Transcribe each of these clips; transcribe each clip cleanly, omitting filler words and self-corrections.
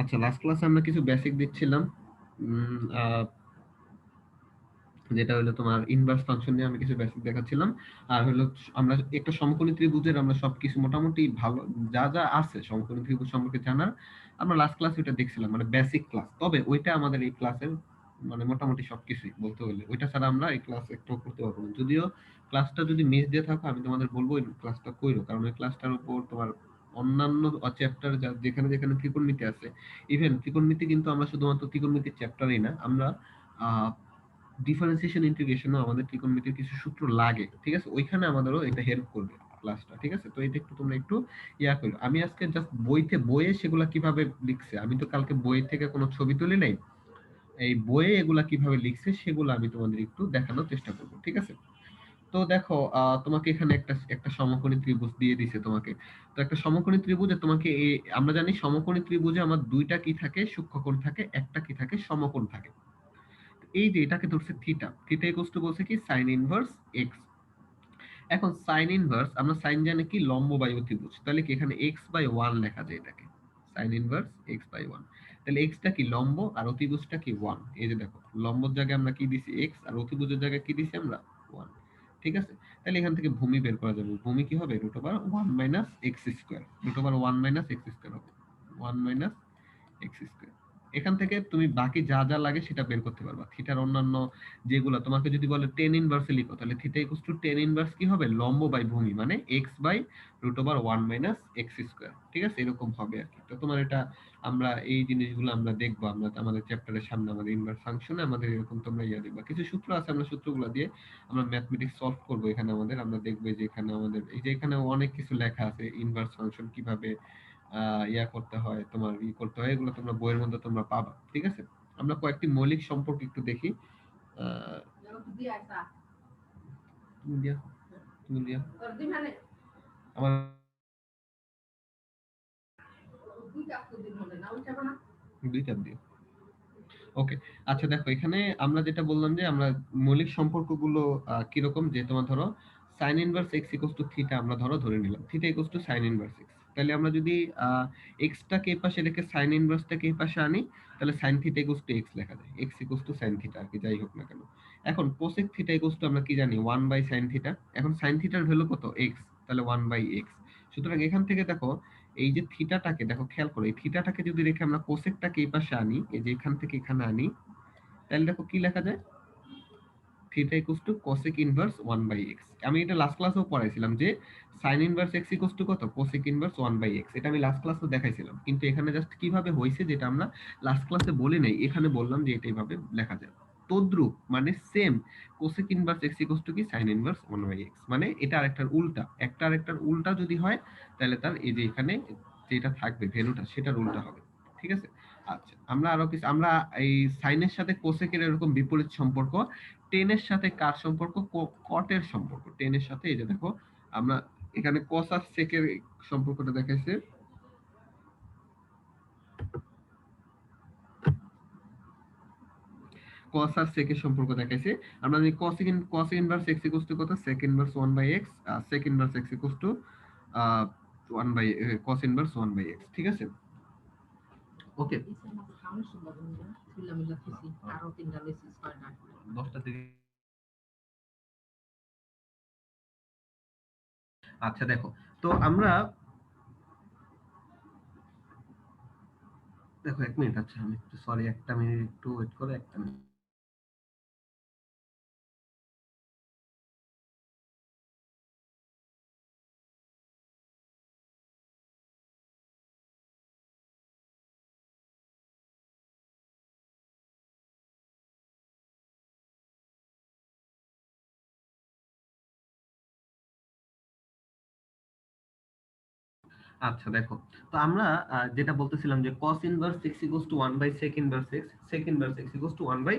আচ্ছা, লাস্ট ক্লাসে আমরা কিছু বেসিক দিচ্ছিলাম, যেটা হলো তোমার ইনভার্স ফাংশন নিয়ে আমি কিছু বেসিক দেখাচ্ছিলাম। আর হলো আমরা একটা সমকোণী ত্রিভুজের আমরা সবকিছু মোটামুটি ভালো যা যা আছে সমকোণী ত্রিভুজ সম্পর্কে জানার আমরা লাস্ট ক্লাসে ওটা দেখছিলাম, মানে বেসিক ক্লাস। তবে ওইটা আমাদের এই ক্লাসের মানে মোটামুটি সবকিছুই বলতে হলে ওইটা ছাড়া আমরা এই ক্লাস একটু করতে পারবো না। যদিও ক্লাসটা যদি মিস দিয়ে থাকো আমি তোমাদের বলবো ওই ক্লাসটা কইরো, কারণ ওই ক্লাসটার উপর তোমার অন্যান্য চ্যাপ্টার যেখানে যেখানে ত্রিকোণমিতি আছে, ইভেন ত্রিকোণমিতি কিন্তু আমরা শুধুমাত্র ত্রিকোণমিতির চ্যাপ্টারই না, আমরা ডিফারেন্সিয়েশন ইন্টিগ্রেশনও আমাদের ত্রিকোণমিতির কিছু সূত্র লাগে, ঠিক আছে? ওইখানে আমাদেরও এটা হেল্প করবে ক্লাসটা, ঠিক আছে? তো এটা একটু তোমরা একটু ইয়া করো। আমি আজকে জাস্ট বইয়ে সেগুলা কিভাবে লিখছে, আমি তো কালকে বই থেকে কোনো ছবি তুলি নাই, এই বইয়ে এগুলা কিভাবে লিখছে সেগুলো আমি তোমাদের একটু দেখানোর চেষ্টা করব, ঠিক আছে? তো দেখো, তোমাকে এখানে একটা একটা সমকোণী ত্রিভুজ দিয়ে দিছে তোমাকে। তো একটা সমকোণী ত্রিভুজে তোমাকে আমরা জানি সমকোণী ত্রিভুজে আমার দুইটা কি থাকে, সূক্ষ্মকোণ থাকে, একটা কি থাকে, সমকোণ থাকে। এই যে এটাকে ধরছে থিটা, থিটা ইকুয়াল টু বলছে কি সাইন ইনভার্স এক্স। এখন সাইন ইনভার্স আমরা সাইন জানি কি লম্ব বাই অতিভুজ, তাহলে কি এখানে এক্স বাই ওয়ান লেখা যায় এটাকে, sine inverse X by one. তাহলে এক্সটা কি লম্ব আর অতিভুজটা কি ওয়ান। এই যে দেখো লম্বর জায়গায় আমরা কি দিছি এক্স, আর অতিভুজের জায়গায় কি দিছি আমরা ওয়ান, ঠিক আছে? তাহলে এখান থেকে ভূমি বের করা যাবে, ভূমি কি হবে root over one minus X square, root over one minus X square হবে, ওয়ান মাইনাস এক্স স্কয়ার। এখান থেকে তুমি বাকি যা যা লাগে সেটা বের করতে পারবা। থিটার অন্যান্য যেগুলো তোমাকে যদি বলে টেন ইনভার্সে লিখো, তাহলে theta equals to tan inverse কি হবে, লম্ব বাই ভূমি মানে X by root over one minus X square, ঠিক আছে? এরকম হবে আর কি। তো তোমার এটা আমরা এই জিনিসগুলো আমরা দেখবো, আমরা আমাদের চ্যাপ্টারের সামনে আমাদের ইনভার্স ফাংশনে আমাদের এরকম তোমরা ইয়া দেখবা, কিছু সূত্র আছে, আমরা সূত্রগুলো দিয়ে আমরা ম্যাথমেটিক্স সলভ করবো এখানে আমাদের। আমরা দেখবো যে এখানে আমাদের এই যে এখানে অনেক কিছু লেখা আছে, ইনভার্স ফাংশন কিভাবে ইয়া করতে হয়, তোমার করতে হয়, এগুলো তোমরা বইয়ের মধ্যে তোমরা পাবা, ঠিক আছে? আমরা কয়েকটি মৌলিক সম্পর্ক একটু দেখি। তুমি দিয়া তুমি দিয়া আমার দুই চাপ দিও। ওকে, আচ্ছা দেখো এখানে আমরা যেটা বললাম যে আমরা মৌলিক সম্পর্কগুলো কিরকম, যে তোমার ধরো sin inverse x equals to theta আমরা ধরে নিলাম, theta equals to sin inverse x। তাহলে আমরা যদি x টাকে এই পাশে রেখে sin ইনভার্সটাকে এই পাশে আনি, তাহলে sin theta equals to x লেখা যায়, x equals to sin theta আর কি, যাই হোক না কেন। এখন cosec থিটা ইকুয়ালস টু আমরা কি জানি 1 বাই sin থিটা। এখন sin থিটার ভ্যালু কত x, তাহলে 1 বাই x। সুতরাং এখান থেকে দেখো এই যে থিটাটাকে দেখো, খেয়াল করো এই থিটাটাকে যদি রেখে আমরা কোসেকটাকে এই পাশে আনি, এই যে এখান থেকে এখানে আনি, তাহলে দেখো কি লেখা যায়, theta equals to cosec inverse 1 by x। আমি এটা লাস্ট ক্লাসেও পড়াইছিলাম যে sin inverse x equals to কত, কোসেক ইনভার্স 1 বাই x। এটা আমি লাস্ট ক্লাসে দেখাইছিলাম, কিন্তু এখানে জাস্ট কিভাবে হইছে যেটা আমরা লাস্ট ক্লাসে বলি নাই, এখানে বললাম যে এটা এইভাবে লেখা যায়। তদ্রূপ মানে same cosec inverse x equals to কি sin ইনভার্স 1 বাই x, মানে এটা আরেকটার উল্টা, একটা আরেকটার উল্টা যদি হয় তাহলে তার এই যে এখানে যেটা থাকবে ভ্যালুটা সেটার উল্টা হবে, ঠিক আছে? আচ্ছা, আমরা আরো কিছু আমরা এই সাইনের সাথে কোসেকের এরকম বিপরীত সম্পর্ক, টেনের সাথে কার সম্পর্ক, কটের সম্পর্ক, টেনের সাথে এই যে দেখো আমরা এখানে কস আর সেকের সম্পর্কটা দেখাইছে, কস আর সেকের সম্পর্ক দেখাইছে। আমরা যদি cos inverse x equals to কত, sec inverse 1 by x, sec inverse x equals to 1 by cos inverse 1 by x, ঠিক আছে? ওকে, 10টা থেকে। আচ্ছা দেখো, তো আমরা দেখো এক মিনিট, আচ্ছা আমি একটু সরি, একটা মিনিট একটু ওয়েট করো, একটা মিনিট। আচ্ছা দেখো, তো আমরা যেটা বলতেছিলাম যে cos inverse x equals to 1 by sec inverse x, sec inverse x equals to 1 by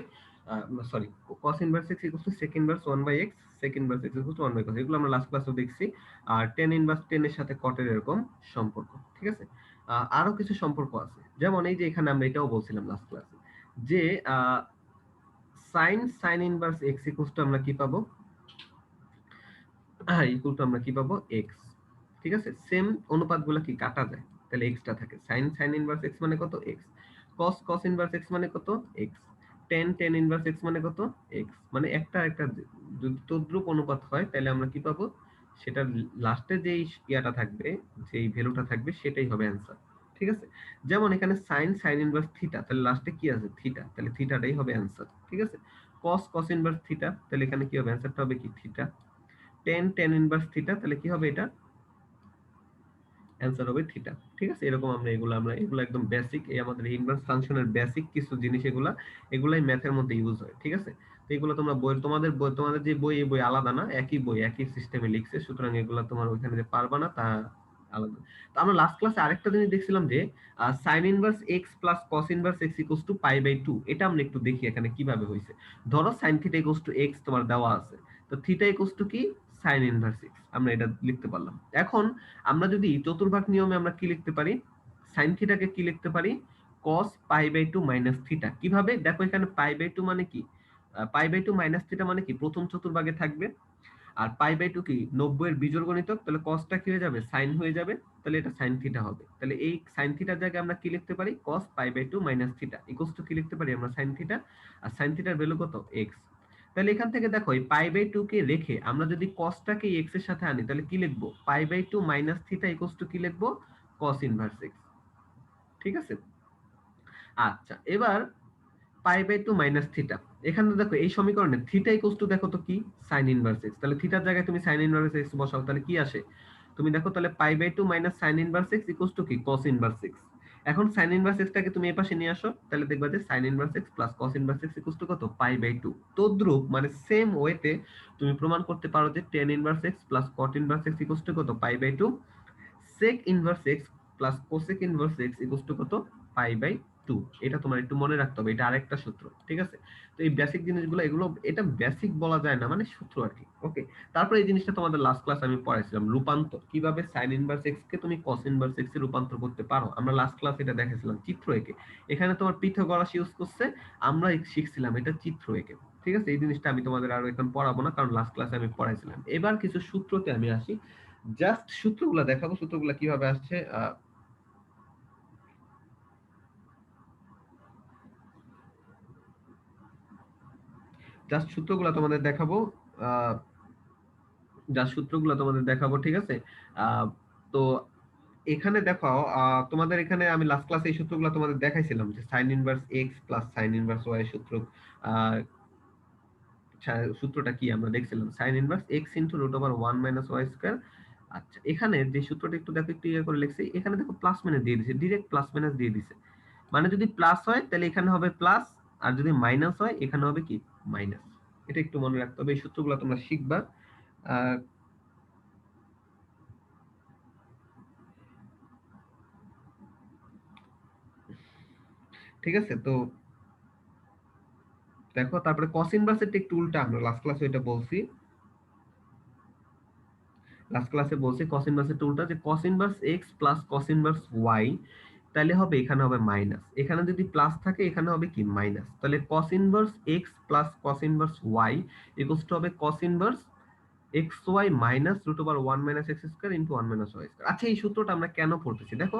sorry, cos inverse x equals to sec inverse 1 by x, sec inverse x equals to 1 by cos, এগুলো আমরা last ক্লাসে দেখছি। আর tan inverse 10 এর সাথে cot এর এরকম সম্পর্ক, ঠিক আছে? আরো কিছু সম্পর্ক আছে, যেমন এই যে এখানে আমরা এটাও বলছিলাম লাস্ট ক্লাসে যে sin inverse x equals two আমরা কি পাবো, ইকুয়াল টু আমরা কি পাবো x। ঠিক আছে, সেম অনুপাতগুলো কি কাটা যায়, তাহলে এক্সটা থাকে। সাইন সাইন ইনভার্স এক্স মানে কত, এক্স। কস কস ইনভার্স এক্স মানে কত, x. Ten ten inverse x মানে কত, এক্স। মানে একটা একটা যদি তদ্রুপ অনুপাত হয় তাহলে আমরা কি পাবো, সেটার লাস্টে যেই ইয়াটা থাকবে, যেই ভ্যালুটা থাকবে সেটাই হবে অ্যান্সার। ঠিক আছে, যেমন এখানে সাইন সাইন ইনভার্স থিটা, তাহলে লাস্টে কি আছে, থিটা, তাহলে থিটাটাই হবে অ্যান্সার। ঠিক আছে, কস কস ইনভার্স থিটা, তাহলে এখানে কি হবে, অ্যান্সারটা হবে কি, theta. Ten ten inverse theta, তাহলে কি হবে, এটা অ্যান্সার হবে থিটা। ঠিক আছে, এরকম আমরা এগুলো একদম বেসিক, এই আমাদের ইনভার্স ফাংশনের বেসিক কিছু জিনিস, এগুলাই ম্যাথের মধ্যে ইউজ হয়। ঠিক আছে, তো এগুলো তোমরা বই, তোমাদের যে বই, এই বই আলাদা না, একই বই একই সিস্টেমে লিখছে, সুতরাং এগুলো তোমার ওইখানে যে পারবা না তা আলাদা। তো আমরা লাস্ট ক্লাসে আরেকটা জিনিস দেখছিলাম যে sine inverse x plus cos inverse X equals to pi by 2, এটা আমরা একটু দেখি এখানে কিভাবে হয়েছে। ধরো sine theta equals to X তোমার দেওয়া আছে, তো থিটা ইকুয়ালস টু কি, সাইন ইনভার্স এক্স, আমরা এটা লিখতে পারলাম। এখন আমরা যদি চতুর্ভাগ নিয়মে আমরা কি লিখতে পারি, সাইন থিটাকে কি লিখতে পারি, cos pi by 2 minus theta. কিভাবে, দেখো এখানে পাই বাই 2 মানে কি, পাই বাই 2 মাইনাস থিটা মানে কি, প্রথম চতুর্ভাগে থাকবে। আর পাই বাই 2 কি, 90 এর বিজোড় গণিতক, তাহলে cosটা কি হয়ে যাবে, সাইন হয়ে যাবে, তাহলে এটা সাইন থিটা হবে। তাহলে এই সাইন থিটার জায়গায় আমরা কি লিখতে পারি, cos pi by 2 minus theta equals to কি লিখতে পারি আমরা, সাইন থিটা। আর সাইন থিটার ভ্যালু কত, x। তাহলে এখান থেকে দেখো এই পাই বাই 2 কে রেখে আমরা যদি cosটাকে x এর সাথে আনি, তাহলে কি লিখবো, pi by 2 minus theta equals to কি লিখবো, cos ইনভার্স x। ঠিক আছে, আচ্ছা এবার পাই বাই 2 মাইনাস থিটা, এখানে দেখো এই সমীকরণে থিটা ইকুয়ালস টু দেখো তো কি, সাইন ইনভার্স x। তাহলে থিটার জায়গায় তুমি সাইন ইনভার্স x বসাও, তাহলে কি আসে, তুমি দেখো তাহলে pi by 2 minus sine inverse x equals to কি, cos ইনভার্স x। এখন সাইন ইনভার্স x টাকে তুমি এই পাশে নিয়ে আসো, তাহলে দেখবা যে sine inverse x plus cos inverse x equals to কত, পাই বাই 2। তদ্রূপ মানে সেম ওয়েতে তুমি প্রমাণ করতে পারো যে tan inverse x plus cot inverse x equals to কত, pi by 2। sec inverse x plus cosec inverse x equals to কত, পাই বাই 2। এটা তোমার একটু মনে রাখতে হবে, এটা আরেকটা সূত্র। ঠিক আছে, তো এই বেসিক জিনিসগুলো, এগুলো এটা বেসিক বলা যায় না, মানে সূত্র আর কি। ওকে, তারপর এই জিনিসটা তোমাদের লাস্ট ক্লাস আমি পড়াইছিলাম, রূপান্তর, কিভাবে sin ইনভার্স x কে তুমি cos ইনভার্স x এ রূপান্তর করতে পারো, আমরা লাস্ট ক্লাস এটা দেখাইছিলাম চিত্র এঁকে। এখানে তোমার পিথাগোরাস ইউজ করছে, আমরা শিখছিলাম এটা চিত্র এঁকে। ঠিক আছে, এই জিনিসটা আমি তোমাদের আরো এখন পড়াবো না, কারণ লাস্ট ক্লাসে আমি পড়াইছিলাম। এবার কিছু সূত্রতে আমি আসি, জাস্ট সূত্রগুলা দেখাবো, সূত্রগুলা কিভাবে আসছে, জাস্ট সূত্রগুলা তোমাদের দেখাবো, আহ জাস্ট সূত্রগুলা তোমাদের দেখাবো। ঠিক আছে, আহ তো এখানে দেখো, তোমাদের এখানে আমি লাস্ট ক্লাসে এই সূত্রগুলো তোমাদের দেখাইছিলাম, যে sine inverse x plus sine inverse Y সূত্র। আহ সূত্রটা কি আমরা দেখছিলাম, sine inverse X into root over 1 minus Y square. আচ্ছা, এখানে যে সূত্রটা একটু দেখো, একটু ইয়ে করে লিখছি, এখানে দেখো প্লাস মাইনাস দিয়ে দিছে, ডিরেক্ট প্লাস মাইনাস দিয়ে দিছে। মানে যদি প্লাস হয় তাহলে এখানে হবে প্লাস, আর যদি মাইনাস হয় এখানে হবে কি, মাইনাস। এটা একটু মনে রাখতে হবে, এই সূত্রগুলো তোমরা শিখবা। আহ ঠিক আছে, তো দেখো তারপরে কস ইনভার্সের একটু উল্টা, আমরা লাস্ট ক্লাসে বলছি cos ইনভার্সের উল্টা, যে cos inverse x plus cos inverse y, তাহলে হবে এখানে হবে মাইনাস, এখানে যদি প্লাস থাকে এখানে হবে কি, মাইনাস। তাহলে cos inverse x plus cos inverse y equals to হবে cos inverse X Y minus root over 1 minus X square into 1 minus Y square. আচ্ছা, এই সূত্রটা আমরা কেন পড়তেছি, দেখো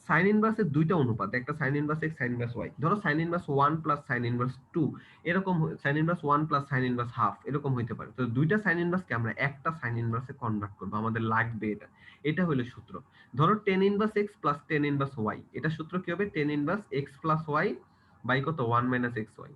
সাইন ইনভার্সের দুইটা অনুপাত, একটা sine inverse X, sine inverse Y. ধরো sine inverse 1 plus sine inverse 2, এরকম sine inverse 1 plus sine inverse half, এরকম হইতে পারে। তো দুইটা সাইন ইনভার্সকে আমরা একটা সাইন ইনভার্সে কনভার্ট করব, আমাদের লাগবে এটা। এটা হলো সূত্র। ধরো tan inverse x plus tan inverse Y, এটা সূত্র কি হবে, tan inverse x plus Y by কত, 1 মাইনাস এক্স ওয়াই।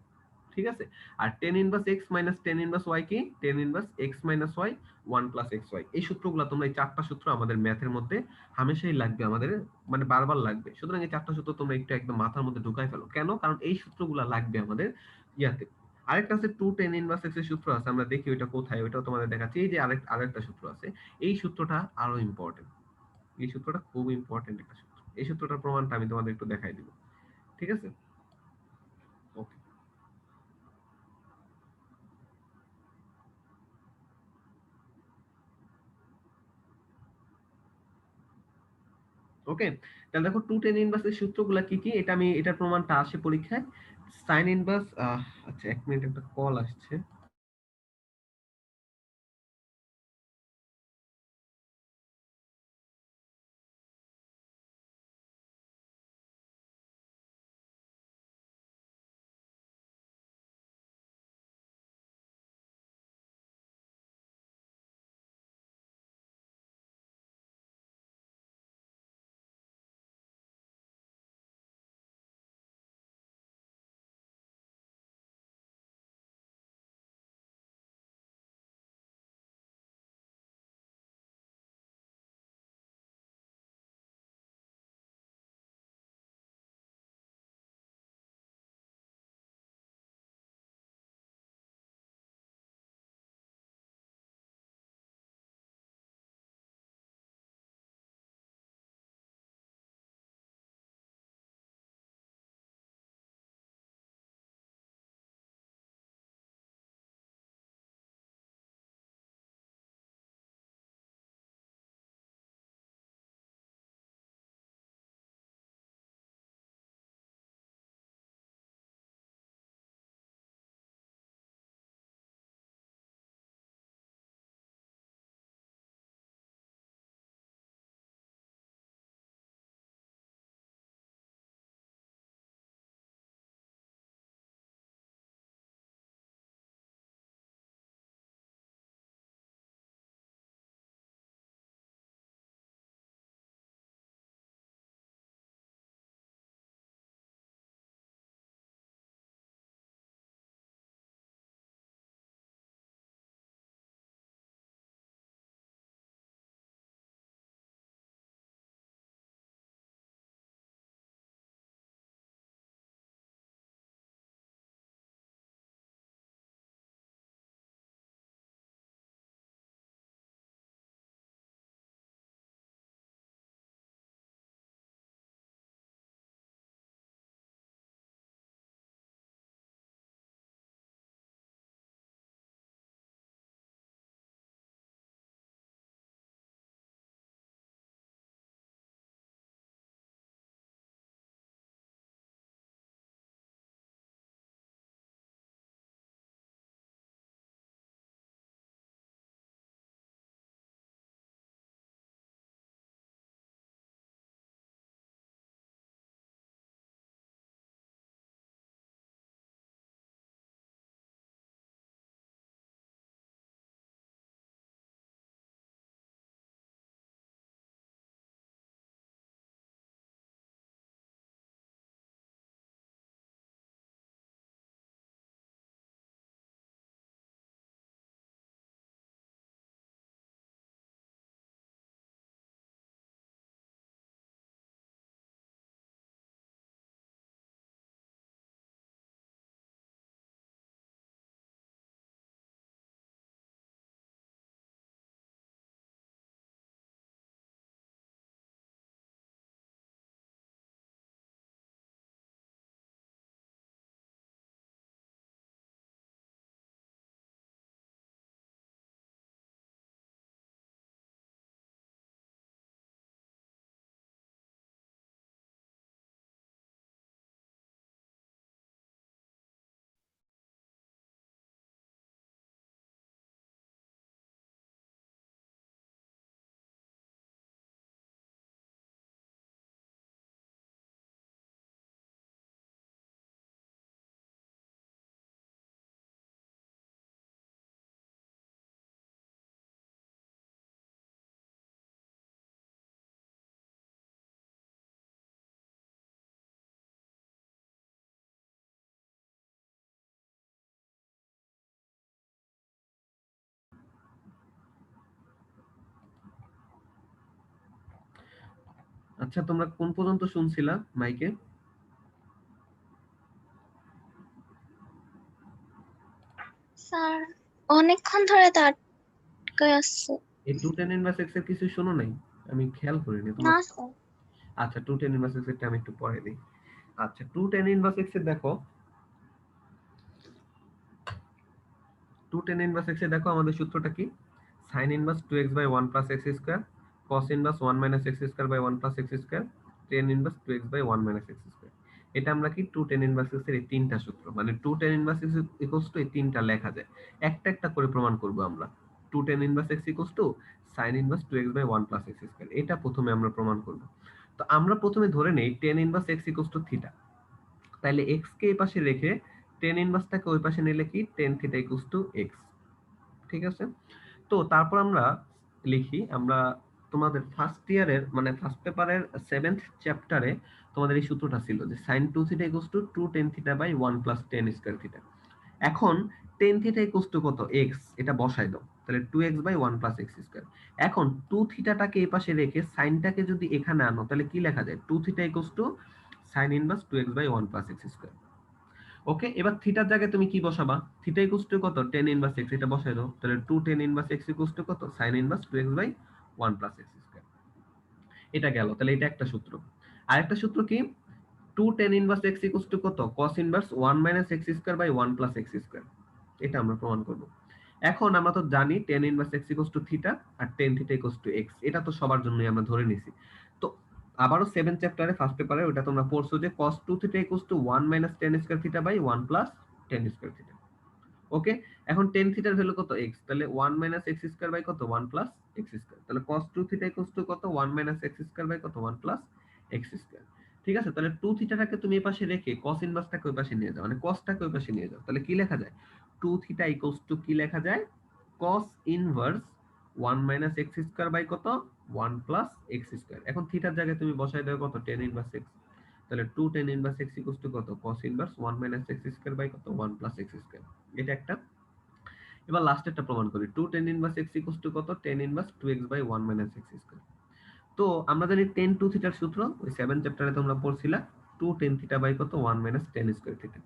ঠিক আছে, আর tan inverse X minus tan inverse Y কি, tan inverse X minus Y 1 plus X Y. এই সূত্রগুলো তোমরা, এই চারটা সূত্র আমাদের ম্যাথের মধ্যে হামেশাই লাগবে, আমাদের মানে বারবার লাগবে। সুতরাং এই চারটা সূত্র তোমরা একটু একদম মাথার মধ্যে ঢুকাই ফেলো, কেন, কারণ এই সূত্রগুলো লাগবে আমাদের ইয়াতে। আরেকটা আছে 2 tan ইনভার্স এক্স এর সূত্র আছে, আমরা দেখি ওইটা কোথায়, ওইটাও তোমাদের দেখাচ্ছি। এই যে আরেকটা সূত্র আছে, এই সূত্রটা আরো ইম্পর্টেন্ট, এই সূত্রটা খুব ইম্পর্টেন্ট একটা সূত্র। এই সূত্রটার প্রমাণটা আমি তোমাদের একটু দেখাই দিব। ঠিক আছে, ওকে। ওকে, তাহলে দেখো 2 tan ইনভার্স এর সূত্রগুলো কি কি, এটা আমি, এটার প্রমাণটা আসে পরীক্ষায়। সাইন ইনভার্স, আচ্ছা এক মিনিট, একটা কল আসছে। আচ্ছা তোমরা কোন পর্যন্ত শুনছিলা মাইকে? স্যার অনেকক্ষণ ধরে তো আটকে আসছে। এই 2 tan ইনভার্স x এর কিছু শোনো নাই? আমি খেয়াল করিনি তোমরা। না স্যার। আচ্ছা 2 tan ইনভার্স x এরটা আমি একটু পরে দিই। আচ্ছা 2 tan ইনভার্স x এর দেখো, 2 tan ইনভার্স x এর দেখো আমাদের সূত্রটা কি? sin inverse 2x by 1 plus x square cos inverse 1 minus x square by 1 plus x square tan inverse 2x by 1 minus x square. এটা আমরা কি 2 tan ইনভার্স x এর এই তিনটা সূত্র, মানে 2 tan inverse x equals two এই তিনটা লেখা যায়। একটা একটা করে প্রমাণ করব আমরা। 2 tan inverse x equals to sin inverse 2x by 1 plus x square, এটা প্রথমে আমরা প্রমাণ করব। তো আমরা প্রথমে ধরে নেই tan inverse x equals to theta. তাহলে x কে এই পাশে রেখে tan ইনভার্সটাকে ওই পাশে নিলে কি tan theta equals to x। ঠিক আছে? তো তারপর আমরা লিখি, আমরা তোমাদের ফার্স্ট ইয়ারের মানে ফার্স্ট পেপারের 7th চ্যাপ্টারে তোমাদের এই সূত্রটা ছিল যে sin 2 theta equals to 2 tan থিটা by 1 plus tan square theta. এখন tan থিটা ইকুয়ালস টু কত? x, এটা বসাই দাও। তাহলে 2x by 1 plus x square. এখন 2 থিটাটাকে এই পাশে রেখে সাইনটাকে যদি এখানে আনো তাহলে কি লেখা যায়? 2 theta equals to sin inverse 2x by 1 plus x square. Okay, এবার থিটার জায়গায় তুমি কি বসাবা? থিটা ইকুয়ালস টু কত? tan ইনভার্স x, এটা বসাই দাও। তাহলে 2 tan inverse x equals to কত? sin inverse 2x by 1 plus x square. এটা গেল, তাহলে এটা একটা সূত্র। আরেকটা সূত্র কি? 2 tan inverse x equals to কত? cos inverse 1 minus x square by 1 plus x square. এটা আমরা প্রমাণ করব। এখন আমরা তো জানি tan inverse x equals to theta আর tan theta equals to x, এটা তো সবার জন্যই আমরা ধরে নিছি। তো আবারও 7 চ্যাপ্টারে ফার্স্ট পেপারে ওটা তোমরা পড়ছো যে cos 2 theta equals to 1 minus tan square theta by 1 plus tan square theta. Okay, এখন tan থিটার ভ্যালু কত? x, তাহলে 1 মাইনাস x স্কয়ার বাই কত? 1 প্লাস x স্কয়ার। তাহলে cos 2 থিটা ইকুয়ালস টু কত? 1 মাইনাস x স্কয়ার বাই কত? 1 plus x square. ঠিক আছে, তাহলে 2 থিটাটাকে তুমি এই পাশে রেখে cos ইনভার্সটাকে ওই পাশে নিয়ে যাও, মানে cosটাকে ওই পাশে নিয়ে যাও। তাহলে কি লেখা যায়? 2 থিটা ইকুয়ালস টু কি লেখা যায়? cos inverse 1 minus x square by কত? 1 প্লাস x স্কয়ার। এখন থিটার জায়গায় তুমি বসাই দাও কত? tan inverse x। তাহলে 2 tan inverse x equals to কত? cos inverse 1 minus x square by কত? 1 প্লাস x স্কয়ার। এটা একটা। এবার লাস্টেরটা প্রমাণ করি। 2 tan inverse x equals to কত? tan inverse 2x by 1 minus x square. তো আমরা জানি tan 2 থিটার সূত্র ওই 7 চ্যাপ্টারে তোমরা পড়ছিলা 2 tan থিটা বাই কত? 1 মাইনাস tan স্কয়ার থিটা।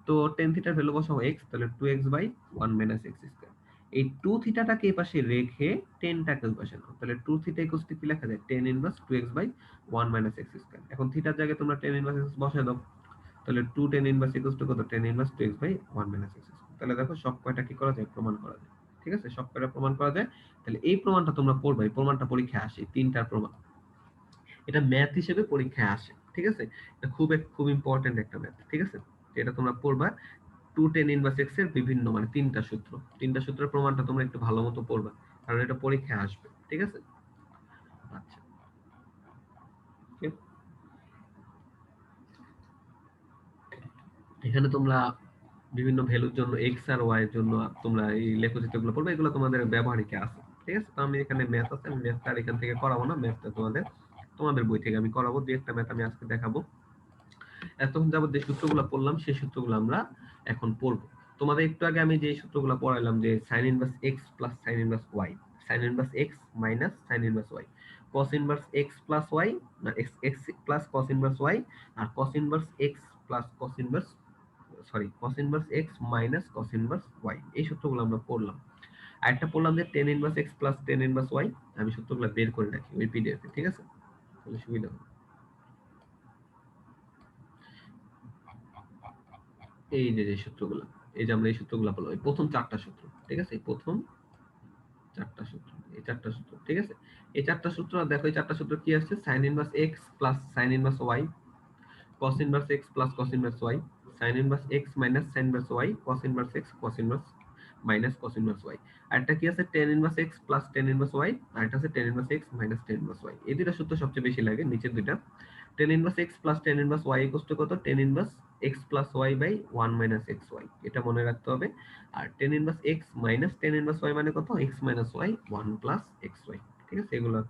তো tan থিটার ভ্যালু বসাও x, তাহলে 2x by 1 minus x square. এই 2 থিটাটাকে এই পাশে রেখে tan টাকে ওই পাশে নাও, তাহলে 2 থিটা ইকুয়ালস টু কি লেখা যায়? tan inverse 2x by 1 minus x square. এখন থিটার জায়গায় তোমরা tan ইনভার্স x বসায় দাও, তাহলে 2 tan ইনভার্স ইকুয়ালস টু কত? tan inverse 2x by 1 minus x square. তাহলে দেখো সব কয়টা কি করা যায়? প্রমাণ করা যায়। ঠিক আছে, সব কয়টা প্রমাণ করা যায়। তাহলে এই প্রমাণটা তোমরা পড়বা, এই প্রমাণটা পরীক্ষায় আসে, তিনটার প্রমাণ। এটা ম্যাথ হিসেবে পরীক্ষায় আসে। ঠিক আছে, এটা খুব ইম্পর্টেন্ট একটা ম্যাথ। ঠিক আছে, এটা তোমরা পড়বা। 2 tan ইনভার্স x এর বিভিন্ন মানে তিনটা সূত্র, তিনটা সূত্রের প্রমাণটা তোমরা একটু ভালো মতো পড়বা, কারণ এটা পরীক্ষায় আসবে। ঠিক আছে, আচ্ছা। এখানে তোমরা বিভিন্ন ভ্যালুর জন্য x আর y এর জন্য তোমরা এই লেখচিত্রগুলো পড়বে, এগুলো তোমাদের ব্যবহারিকে আছে। ঠিক আছে, তো আমি এখানে ম্যাথ আছে, আমি ম্যাথটা আর এখান থেকে করাবো না, ম্যাথটা তোমাদের বই থেকে আমি করাবো। দুই একটা ম্যাথ আমি আজকে দেখাবো। এতক্ষণ যাবত যে সূত্রগুলো পড়লাম সেই সূত্রগুলো আমরা এখন পড়বো। তোমাদের একটু আগে আমি যে সূত্রগুলো পড়াইলাম যে sin inverse x plus sin inverse y, sin inverse x minus sin inverse y, cos inverse x plus y না x plus cos inverse y, আর cos inverse x plus cos inverse cos inverse x minus cos inverse y, এই সূত্রগুলো আমরা পড়লাম। আরেকটা পড়লাম যে tan inverse x plus tan inverse y, আমি সূত্রগুলো বের করে রাখি ওই পিডিএফ এ। ঠিক আছে, তাহলে সুবিধা হবে। এই যে সূত্রগুলো, এই যে আমরা এই সূত্রগুলো বললাম, এই প্রথম চারটা সূত্র। ঠিক আছে, এই প্রথম চারটা সূত্র, এই চারটা সূত্র। ঠিক আছে, এই চারটা সূত্র দেখো, এই চারটা সূত্র কি আসছে? sin inverse x plus sin inverse y, cos inverse x plus cos inverse y, sin inverse x minus sin inverse y, cos inverse x cos inverse minus cos inverse y। আরেকটা কি আছে? tan inverse x plus tan inverse y, আরেকটা আছে tan inverse x minus tan inverse y। এই দুইটা সূত্র সবচেয়ে বেশি লাগে, নিচের দুইটা। tan inverse x plus tan inverse y equal to কত? tan inverse x plus y by 1 minus xy, এটা মনে রাখতে হবে। আর tan inverse x minus tan inverse y মানে কত? x minus y 1 plus xy। ঠিক আছে, এগুলো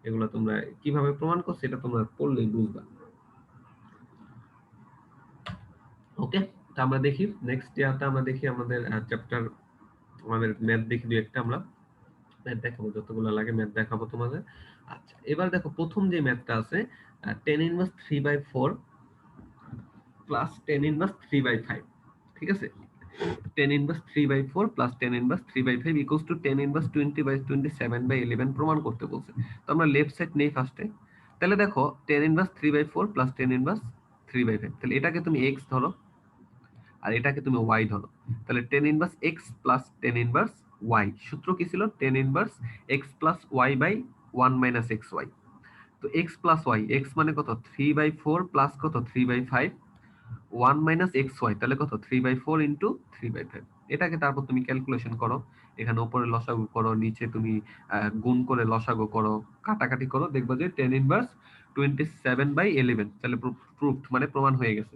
এগুলো তোমরা কিভাবে প্রমাণ করছো এটা তোমরা পড়লেই বুঝবা। ওকে, তো আমরা দেখি নেক্সট ইয়ারটা, আমরা দেখি আমাদের চ্যাপ্টার, আমাদের ম্যাথ দেখি দুই একটা, আমরা ম্যাথ দেখাবো, যতগুলো লাগে ম্যাথ দেখাবো তোমাদের। আচ্ছা, এবার দেখো প্রথম যে ম্যাথটা আছে, tan inverse 3/4 plus tan inverse 3/5, ঠিক আছে? Tan inverse 3/4 plus tan inverse 3/5 equals to tan inverse 20/27/11 প্রমাণ করতে বলছে। তো আমরা লেফট সাইড নেই ফার্স্টে। তাহলে দেখো tan inverse 3/4 plus tan inverse 3/5, তাহলে এটাকে তুমি এক্স ধরো আর এটাকে তুমি ওয়াই ধরো। তাহলে tan inverse x plus tan inverse Y, সূত্র কি ছিল? Tan inverse x plus Y by 1 - xy। তো এক্স প্লাস ওয়াই, এক্স মানে কত? 3/4 প্লাস কত? 3/5, 1 - xy, তাহলে কত? 3/4 ইন্টু 3/5। এটাকে তারপর তুমি ক্যালকুলেশন করো, এখানে উপরে লসাগু করো, নিচে তুমি গুণ করে লসাগু করো, কাটাকাটি করো, দেখবা যে টেন ইনভার্স 27/11, তাহলে প্রুফড মানে প্রমাণ হয়ে গেছে।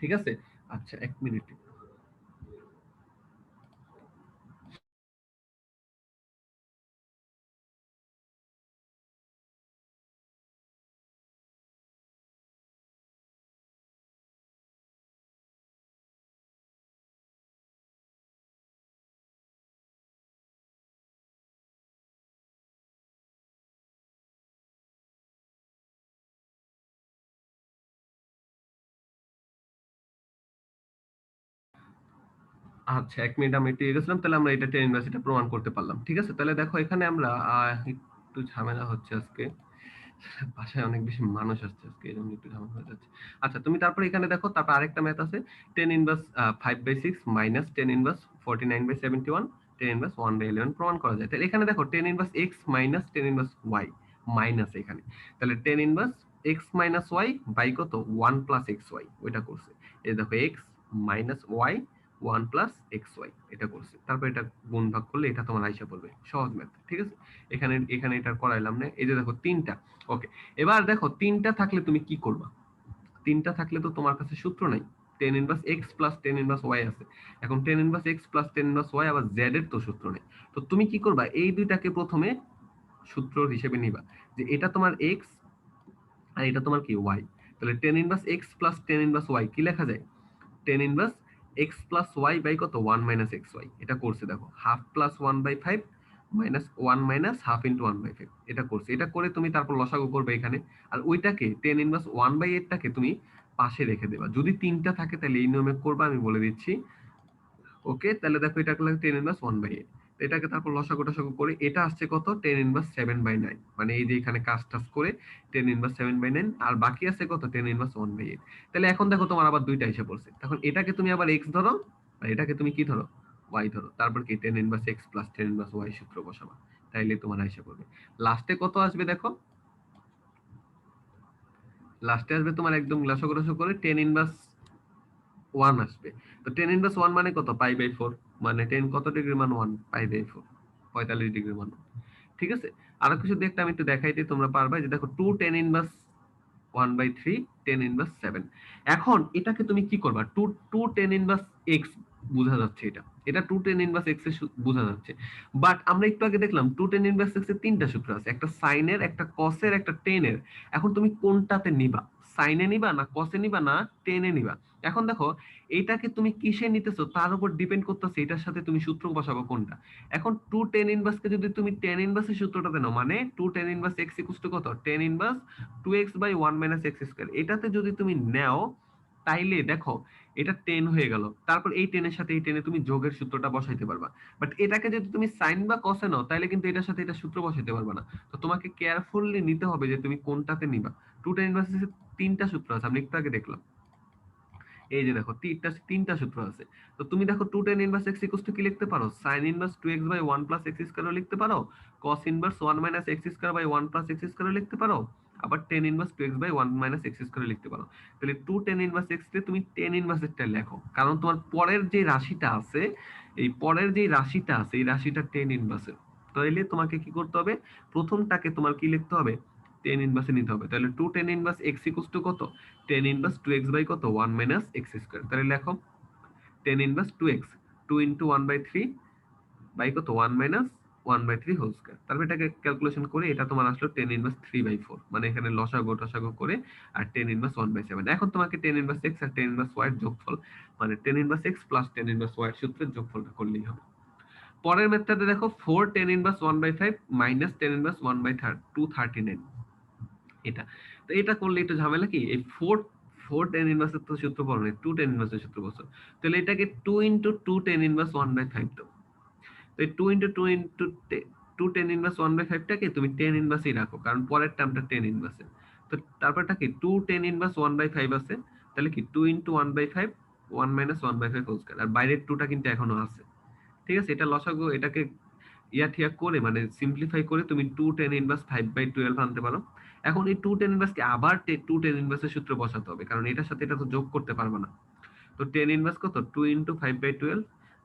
ঠিক আছে? আচ্ছা, এক মিনিট। আচ্ছা, এক মিনিট, আমি একটু গেছিলাম, তাহলে আমরা এটা টেন ইনভার্স এটা প্রমাণ করতে পারলাম। ঠিক আছে, তাহলে দেখো এখানে আমরা একটু ঝামেলা হচ্ছে আজকে, বাসায় অনেক বেশি মানুষ আসছে আজকে, এই জন্য একটু ঝামেলা হয়ে যাচ্ছে। আচ্ছা, তুমি তারপরে এখানে দেখো, তারপর আরেকটা ম্যাথ আছে, tan inverse 5/6 minus tan inverse 49/71, tan inverse 1/11 প্রমাণ করা যায়। তাহলে এখানে দেখো tan inverse X minus tan inverse Y minus এখানে, তাহলে tan inverse X minus Y by কত? 1 + xy, ওইটা করছে। এই দেখো এক্স মাইনাস ওয়াই 1 + xy, এটা করছে। তারপর এটা গুণ ভাগ করলে এটা তোমার আইসা পড়বে, সহজ ম্যাথ। ঠিক আছে, এখানে এখানে এটা করাইলাম না। এই যে দেখো তিনটা, ওকে। এবার দেখো তিনটা থাকলে তুমি কি করবা? তিনটা থাকলে তো তোমার কাছে সূত্র নাই, tan inverse x plus tan inverse Y আছে। এখন tan inverse x plus tan inverse Y, আবার জেড এর তো সূত্র নেই। তো তুমি কি করবা? এই দুইটাকে প্রথমে সূত্র হিসেবে নিবা, যে এটা তোমার এক্স আর এটা তোমার কি? ওয়াই। তাহলে tan inverse x plus tan inverse Y কি লেখা যায়? Tan inverse x plus Y by কত? 1 - xy, এটা করছে। দেখো half plus 1/5 minus 1 - half into 1/5, এটা করছে। এটা করে তুমি তারপর লসাগু করবে এখানে, আর ওইটাকে টেন ইনভার্স 1/8টাকে তুমি পাশে রেখে দেবা। যদি তিনটা থাকে তাহলে এই নিয়মে করবা, আমি বলে দিচ্ছি। ওকে, তাহলে দেখো এটা করলে টেন ইনভার্স 1/8, এটাকে তারপর লসাগু টসাগু করে এটা আসছে কত? টেন ইনভার্স 7/9, মানে এই যে এখানে কাজ টাজ করে টেন ইনভার্স 7/9, আর বাকি আছে কত? Tan inverse 1/8। তাহলে এখন দেখো তোমার আবার দুইটা এসে পড়ছে। তখন এটাকে তুমি আবার এক্স ধরো, আর এটাকে তুমি কি ধরো? ওয়াই ধরো। তারপর কি? Tan inverse x plus tan inverse Y সূত্র বসাবা, তাইলে তোমার এসে পড়বে। লাস্টে কত আসবে দেখো? লাস্টে আসবে তোমার একদম লসাগু টসাগু করে টেন ইনভার্স 1 আসবে। তো টেন ইনভার্স 1 মানে কত? পাই/4, মানে টেন কত ডিগ্রি মান? 1, পাই/4 45 ডিগ্রি মান। ঠিক আছে, আরো কিছু দেখতে আমি একটু দেখাইতে তোমরা পারবা, যে দেখো 2 টেন ইনভার্স 1/3 টেন ইনভার্স 7। এখন এটাকে তুমি কি করবা? 2 2 টেন ইনভার্স এক্স বোঝা যাচ্ছে, এটা এটা 2 টেন ইনভার্স এক্স এর বোঝা যাচ্ছে। বাট আমরা একটু আগে দেখলাম 2 টেন ইনভার্স এক্স এর তিনটা সূত্র আছে, একটা সাইনের, একটা কসের, একটা টেনের। এখন তুমি কোনটাতে নিবা? সাইনে নিবা না কসে নিবা না টেনে নিবা? এখন দেখো এইটাকে তুমি কিসে নিতেছো তার উপর ডিপেন্ড করতেছে এটার সাথে তুমি সূত্র বসাবো কোনটা। এখন 2 টেন ইনভার্স কে যদি তুমি টেন ইনভার্সের সূত্রটাতে নাও, মানে 2 tan inverse X equals to কত? টেন ইনভার্স 2x/1 - x², এটাতে যদি তুমি নাও, তাইলে দেখো এটা 10 হয়ে গেল। তারপর এই 10 এর সাথে এই 10 এ তুমি যোগের সূত্রটা বসাইতে পারবা। বাট এটাকে যদি তুমি সাইন বা কসে নাও, তাইলে কিন্তু এটার সাথে এটা সূত্র বসাইতে পারবা না। তো তোমাকে কেয়ারফুলি নিতে হবে যে তুমি কোনটাতে নিবা। 2 টেন ইনভার্স তিনটা সূত্র আছে, আমি একটু আগে দেখলাম। এই যে দেখো তিনটা সূত্র আছে। তো তুমি দেখো 2 tan inverse X equals to কি লিখতে পারো? sin ইনভার্স 2x/1 + x² লিখতে পারো, cos ইনভার্স 1 - x²/1 + x² লিখতে পারো, আবার tan ইনভার্স 2x/1 - x² লিখতে পারো। তাহলে 2 tan ইনভার্স x তে তুমি tan ইনভার্স এরটা লেখো, কারণ তোমার পরের যে রাশিটা আছে, এই পরের যে রাশিটা আছে এই রাশিটা tan ইনভার্সের। তাইলে তোমাকে কি করতে হবে? প্রথমটাকে তোমার কি লিখতে হবে? tan ইনভার্সে নিতে হবে। তাহলে 2 tan inverse x equals to কত? tan ইনভার্স 2x/কত? 1 - x²। তাহলে লেখো tan inverse 2x, 2 into 1/3 by কত? 1 - 1/3 হোল স্কয়ার। তারপর এটাকে ক্যালকুলেশন করে এটা তোমার আসলো tan ইনভার্স 3/4, মানে এখানে লসাগু টসাগু করে, আর tan ইনভার্স 1/7। এখন তোমাকে tan ইনভার্স x আর tan ইনভার্স y এর যোগফল, মানে tan inverse x plus tan inverse y এর সূত্রের যোগফলটা করলেই হবে। পরের মেথডে দেখো 4 tan inverse 1/5 minus tan inverse 1/239 এটা। তো এটা করলে একটু ঝামেলা কি, এই 4 tan ইনভার্সের তো সূত্র পড়ো না, 2 tan ইনভার্সের সূত্র বলছো। তাহলে এটাকে 2 into 2 tan ইনভার্স 1/5 দাও। তো এই 2 into 2 into 2 tan ইনভার্স 1/5 টাকে তুমি tan ইনভার্সই রাখো, কারণ পরের টার্মটা tan ইনভার্সে। তো তারপরটা কি 2 tan ইনভার্স 1/5 আছে, তাহলে কি 2 into 1/5 1 minus 1/5 হোল স্কয়ার, আর বাইরের 2টা কিন্তু এখনো আছে। ঠিক আছে, এটা লসাগু, এটাকে ঠিয়া করে মানে সিম্পলিফাই করে তুমি 2 tan ইনভার্স 5/12 আনতে পারো। এখন এই 2 tan ইনভার্স কে আবার 2 tan ইনভার্সের সূত্র বসাতে হবে, কারণ এটার সাথে এটা তো যোগ করতে পারবে না। তো tan ইনভার্স কত, 2 into 5/12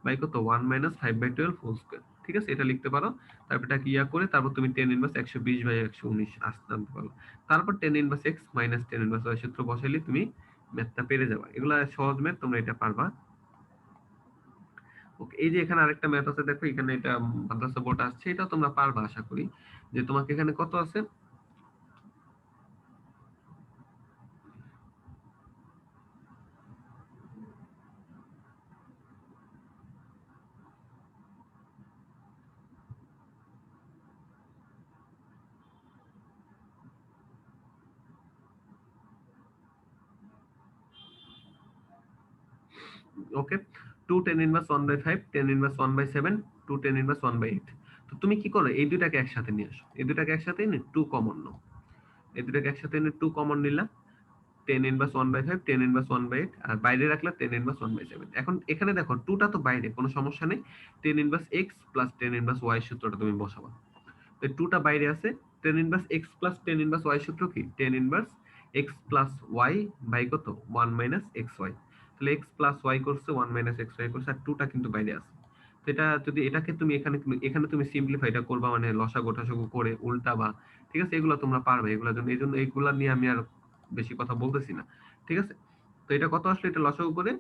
বাই কত 1 minus 5/12 হোল স্কয়ার। ঠিক আছে, এটা লিখতে পারো। তারপর এটা করে তারপর তুমি tan ইনভার্স 120/119 আনতে পারো। তারপর tan inverse x minus tan inverse y সূত্র বসাইলে তুমি ম্যাথটা পেরে যাবে। এগুলা সহজ ম্যাথ, তোমরা এটা পারবা। ওকে, এই যে এখানে আরেকটা ম্যাথ আছে, দেখো এখানে এটা মাদ্রাসা বোর্ড আসছে, এটা তোমরা পারবা আশা করি। যে তোমাকে এখানে কত আছে, ওকে 2 tan inverse 1/5 tan inverse 1/7 2 tan inverse 1/8। তো তুমি কি করো, এই দুটাকে একসাথে নিয়ে আসো, এই দুটাকে একসাথে এনে 2 কমন নাও। এই দুটাকে একসাথে এনে 2 কমন নিলা, tan ইনভার্স 1/5 tan ইনভার্স 1/8 আর বাইরে রাখলা tan ইনভার্স 1/7। এখন এখানে দেখো 2টা তো বাইরে, কোনো সমস্যা নেই। tan inverse x plus tan inverse y সূত্রটা তুমি বসাবা। তো 2টা বাইরে আছে, tan inverse x plus tan inverse y সূত্র কি, tan inverse x plus y by কত 1 মাইনাস xy। তাহলে x প্লাস y করছে 1 মাইনাস xy করছে, আর 2টা কিন্তু বাইরে আছে। তো এটা যদি এটাকে তুমি এখানে তুমি সিম্পলিফাইটা করবা, মানে লসাগু টসাগু করে উল্টাবা। ঠিক আছে, এগুলো তোমরা পারবে, এগুলোর জন্য এই জন্য এইগুলা নিয়ে আমি আর বেশি কথা বলতেছি না। ঠিক আছে, তো এটা কত আসলো, এটা লসাগু করে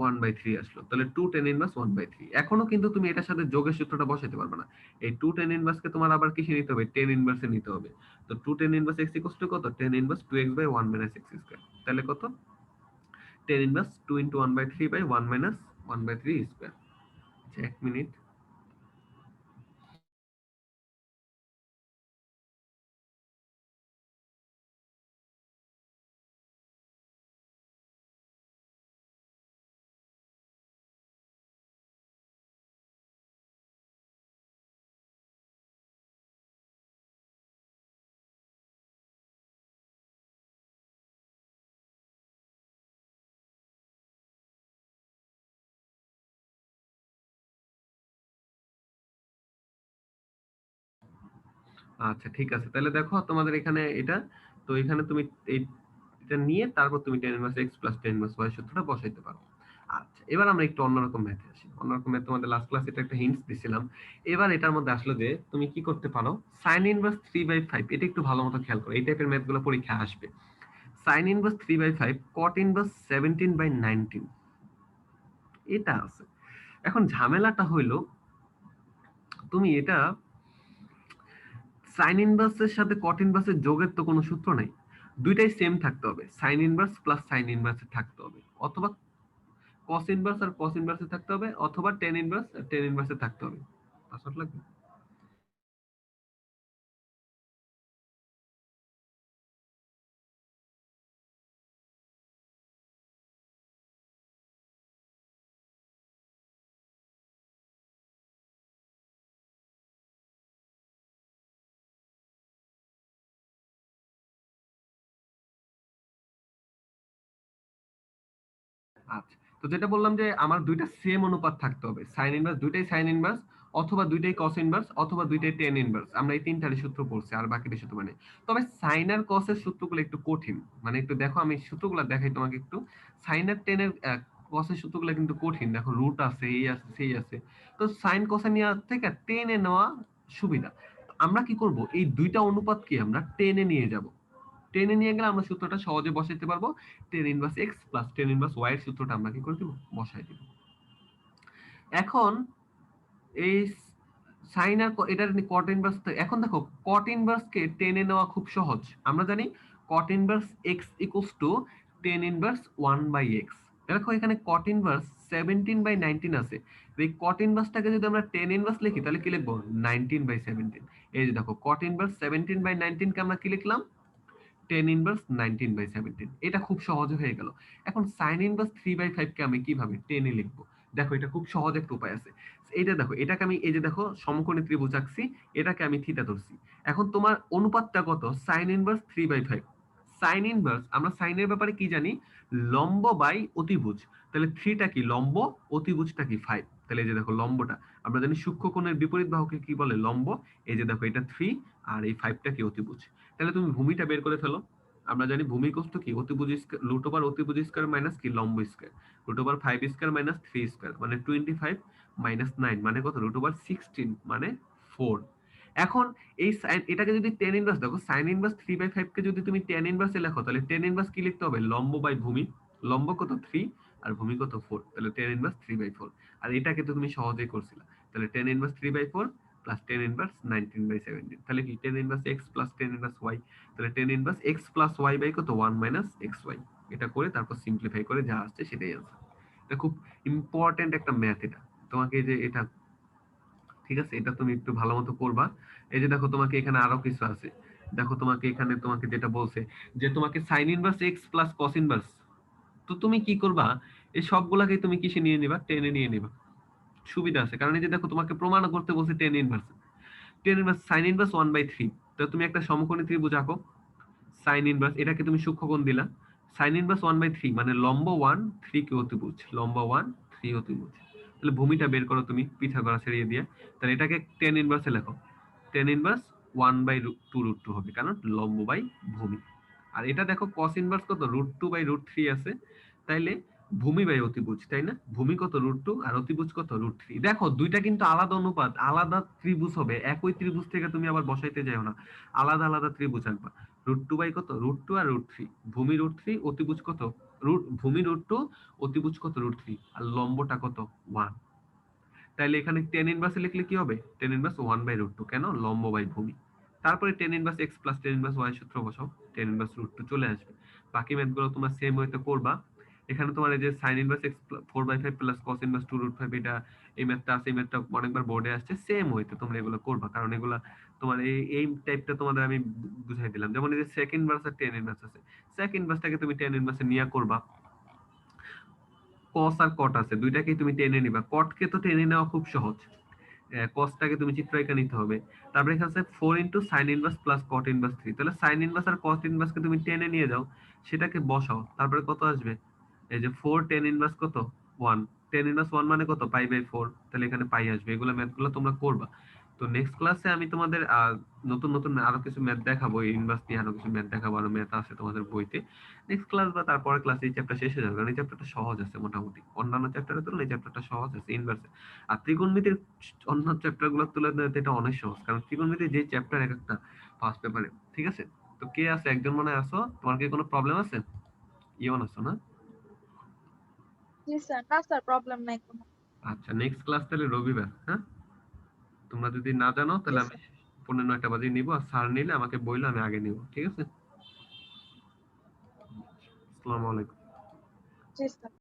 1/3 আসলো। তাহলে 2 tan ইনভার্স 1/3। এখনো কিন্তু তুমি এটার সাথে যোগের সূত্রটা বসাইতে পারবে না। এই 2 tan ইনভার্স কে তোমার আবার কিসে নিতে হবে, tan ইনভার্স এ নিতে হবে। তো 2 tan inverse x equals to কত, tan inverse 2x by 1 minus x square. তাহলে কত, tan inverse 2 into 1/3 by 1 minus 1/3 square. আচ্ছা, এক মিনিট। আচ্ছা ঠিক আছে, তাহলে দেখো তোমাদের এখানে এটা, তো এখানে তুমি এই এটা নিয়ে তারপর তুমি tan inverse x plus tan inverse y সূত্রটা বসাইতে পারো। আচ্ছা, এবার আমরা একটু অন্যরকম ম্যাথে আসি। অন্যরকম ম্যাথ তোমাদের লাস্ট ক্লাসে এটা একটা হিন্টস দিছিলাম। এবার এটার মধ্যে আসলো যে তুমি কি করতে পারো, sin ইনভার্স 3/5, এটা একটু ভালো মতো খেয়াল করো, এই টাইপের ম্যাথগুলো পরীক্ষায় আসবে। sin ইনভার্স 3/5 cot ইনভার্স 17/19 এটা আছে। এখন ঝামেলাটা হইলো, তুমি এটা সাইন ইনভার্সের সাথে কট ইনভার্সের যোগের তো কোনো সূত্র নাই। দুইটাই সেম থাকতে হবে, সাইন ইনভার্স প্লাস সাইন ইনভার্সে থাকতে হবে, অথবা কস ইনভার্স আর কস ইনভার্সে থাকতে হবে, অথবা টেন ইনভার্স আর টেন ইনভার্সে থাকতে হবে। পাসওয়ার্ড লাগবে। আচ্ছা, তো যেটা বললাম যে আমার দুইটা সেম অনুপাত থাকতে হবে, সাইন ইনভার্স দুইটাই সাইন ইনভার্স, অথবা দুইটাই কস ইনভার্স, অথবা দুইটাই টেন ইনভার্স। আমরা এই তিনটারই সূত্র পড়ছি, আর বাকিটা সূত্র মানে। তবে সাইন আর কসের সূত্রগুলো একটু কঠিন, মানে একটু দেখো আমি সূত্রগুলো দেখাই তোমাকে একটু। সাইন আর টেনের কসের সূত্রগুলো কিন্তু কঠিন, দেখো রুট আছে, এই আছে সেই আছে। তো সাইন কোসাইন নেওয়া থেকে টেনে নেওয়া সুবিধা। তো আমরা কি করব, এই দুইটা অনুপাতকে আমরা টেনে নিয়ে যাব। টেনে নিয়ে গেলে আমরা সূত্রটা সহজে বসাইতে পারবো। tan inverse x plus tan inverse y এর সূত্রটা আমরা কি করে দিব, বসাই দিব। এখন এই সাইন আর এটার কট ইনভার্স, এখন দেখো কট ইনভার্স কে টেনে নেওয়া খুব সহজ। আমরা জানি কট inverse x equals two tan inverse 1/x। দেখো এখানে cot inverse 17/19 আছে। তো এই cot inverse-টাকে যদি আমরা tan inverse লিখি তাহলে কি লিখবো? 19/17। এই যে দেখো cot inverse 17/19 কে আমরা কি লিখলাম? tan inverse 19/17। এটা খুব সহজে হয়ে গেল। এখন sin inverse 3/5 কে আমি কিভাবে টেনে লিখবো? দেখো এটা খুব সহজ একটা উপায় আছে। এইটা দেখো, এটাকে আমি এই যে দেখো সমকোণী ত্রিভুজ আঁকছি, এটাকে আমি থিটা ধরছি। এখন তোমার অনুপাতটা কত? sin inverse 3/5। sin inverse আমরা sin এর ব্যাপারে কি জানি? লম্ব বাই অতিভুজ। তাহলে 3 টা কি লম্ব, অতিভুজটা কি 5। তাহলে এই যে দেখো লম্বটা আমরা জানি সূক্ষ্ম কোণের বিপরীত বাহুকে কি বলে? লম্ব। এই যে দেখো এটা 3 আর এই 5 টা কি অতিভুজ। তাহলে তুমি ভূমিটা বের করে ফেলো। আমরা জানি ভূমি কষ্ট কি? অতিভুজ স্কয়ার রুট ওভার অতিভুজ স্কয়ার মাইনাস কি লম্ব square. Root over 5 square minus 3 square মানে 25 মাইনাস 9 মানে কত? রুট ওভার 16 মানে 4। এখন এই sin এটাকে যদি tan ইনভার্স দেখো, sin ইনভার্স 3/5 কে যদি তুমি tan ইনভার্স এ লেখো তাহলে tan ইনভার্স কি লিখতে হবে? লম্ব বাই ভূমি। লম্ব কত? 3 আর ভূমি কত? 4। তাহলে tan ইনভার্স 3/4। আর এটাকে তো তুমি সহজেই করছিলা। তাহলে tan inverse 3/4 plus tan inverse 19/17। তাহলে কি tan inverse x plus tan inverse y। তাহলে tan inverse x plus y by কত? 1 মাইনাস xy। এটা করে তারপর সিম্পলিফাই করে যা আসছে সেটাই आंसर। এটা খুব ইম্পর্টেন্ট একটা ম্যাথ এটা। তোমাকে এই যে এটা, ঠিক আছে, এটা তুমি একটু ভালো মতো করবা। এই যে দেখো তোমাকে এখানে আরো কিছু আছে। দেখো তোমাকে এখানে তোমাকে যেটা বলছে যে তোমাকে sin inverse x plus cos inverse, তো তুমি কি করবা? এই সবগুলাকে তুমি কিসে নিয়ে নিবা? টেনে নিয়ে নিবা। সুবিধা আছে, কারণ এই যে দেখো তোমাকে প্রমাণ করতে বলছে tan inverse. tan inverse sin inverse 1/3। তো তুমি একটা সমকোণী ত্রিভুজ আঁকো। sin ইনভার্স এটাকে তুমি সূক্ষ্মকোণ দিলা। sin ইনভার্স 1/3 মানে লম্ব 1, 3 কি অতিভুজ। লম্ব 1, 3 অতিভুজ। তাহলে ভূমিটা বের করো তুমি পিথাগোরাস এরিয়া দিয়ে। তাহলে এটাকে tan ইনভার্সে লেখো। tan ইনভার্স 1/2 √2 হবে, কারণ লম্ব বাই ভূমি। আর এটা দেখো cos ইনভার্স কত? √2/√3 আছে। তাইলে ভূমি বাই অতিভুজ, তাই না? ভূমি কত? √2 আর অতিভুজ কত? √3। দেখো দুইটা কিন্তু আলাদা অনুপাত, আলাদা ত্রিভুজ হবে। একই ত্রিভুজ থেকে তুমি আবার বসাইতে যাও না, আলাদা আলাদা ত্রিভুজ আঁকবা। √2 বাই কত? √2 আর √3। ভূমি √3, অতিভুজ কত? ভূমি √2, অতিভুজ কত? √3 আর লম্বটা কত? 1। তাইলে এখানে tan ইনভার্সে লিখলে কি হবে? tan inverse 1/√2। কেন? লম্ব বাই ভূমি। তারপরে tan inverse x plus tan inverse y সূত্র বসাও, tan ইনভার্স √2 চলে আসবে। বাকি ম্যাথগুলো তোমরা সেম ওয়েতে করবা। এখানে তোমার এই যে sin inverse x 4/5 plus cos inverse 2√5, এটা এই ম্যাথটা আছে, এই ম্যাথটা অনেকবার বোর্ডে আসছে। সেম ওয়েতে তোমরা এগুলো করবা, কারণ এগুলা তোমার এই টাইপটা তোমাদের আমি বুঝাই দিলাম। যেমন এই যে sec ইনভার্স আর tan ইনভার্স আছে, sec ইনভার্সটাকে তুমি tan ইনভার্সে নিয়ে করবা। cos আর cot আছে, দুইটাকেই তুমি টেনে নিবা। cot কে তো টেনে নেওয়া খুব সহজ, cosটাকে তুমি চিত্ররেখা নিতে হবে। তারপরে এখানে আছে 4 into sin inverse plus cot inverse 3। তাহলে sin ইনভার্স আর cos ইনভার্স কে তুমি টেনে নিয়ে যাও, সেটাকে বসাও। তারপরে কত আসবে? এই যে 4 tan ইনভার্স কত? 1। tan ইনভার্স 1 মানে কত? Pi by 4। তাহলে এখানে পাই আসবে। এগুলো ম্যাথগুলো তোমরা করবা। তো নেক্সট ক্লাসে আমি তোমাদের নতুন নতুন আরো কিছু ম্যাথ দেখাবো, এই ইনভার্স নিয়ে আরো কিছু ম্যাথ দেখাবো, আরো ম্যাথ আছে তোমাদের বইতে। নেক্সট ক্লাস বা তারপরের ক্লাসে এই চ্যাপ্টার শেষ হয়ে যাবে, কারণ এই চ্যাপ্টারটা সহজ আছে মোটামুটি। অন্যান্য চ্যাপ্টারের তুলনায় এই চ্যাপ্টারটা সহজ আছে ইনভার্স। আর ত্রিকোণমিতির অন্য চ্যাপ্টার গুলোর তুলনায় এটা অনেক সহজ, কারণ ত্রিকোণমিতির যে চ্যাপ্টার এক একটা ফার্স্ট পেপারে, ঠিক আছে? তো কে আছে? একজন মনে হয় আছো, তোমার কি কোনো প্রবলেম আছে? ইয়ন আছো না? জি স্যার, না স্যার প্রবলেম নাই কোনো। আচ্ছা, নেক্সট ক্লাস তাহলে রবিবার, হ্যাঁ? তোমরা যদি না জানো জি তাহলে আমি স্যার। 9:30 বাজে নিবো, আর স্যার নিলে আমাকে বললে আমি আগে নিব, ঠিক আছে? আসসালামু আলাইকুম। জি স্যার।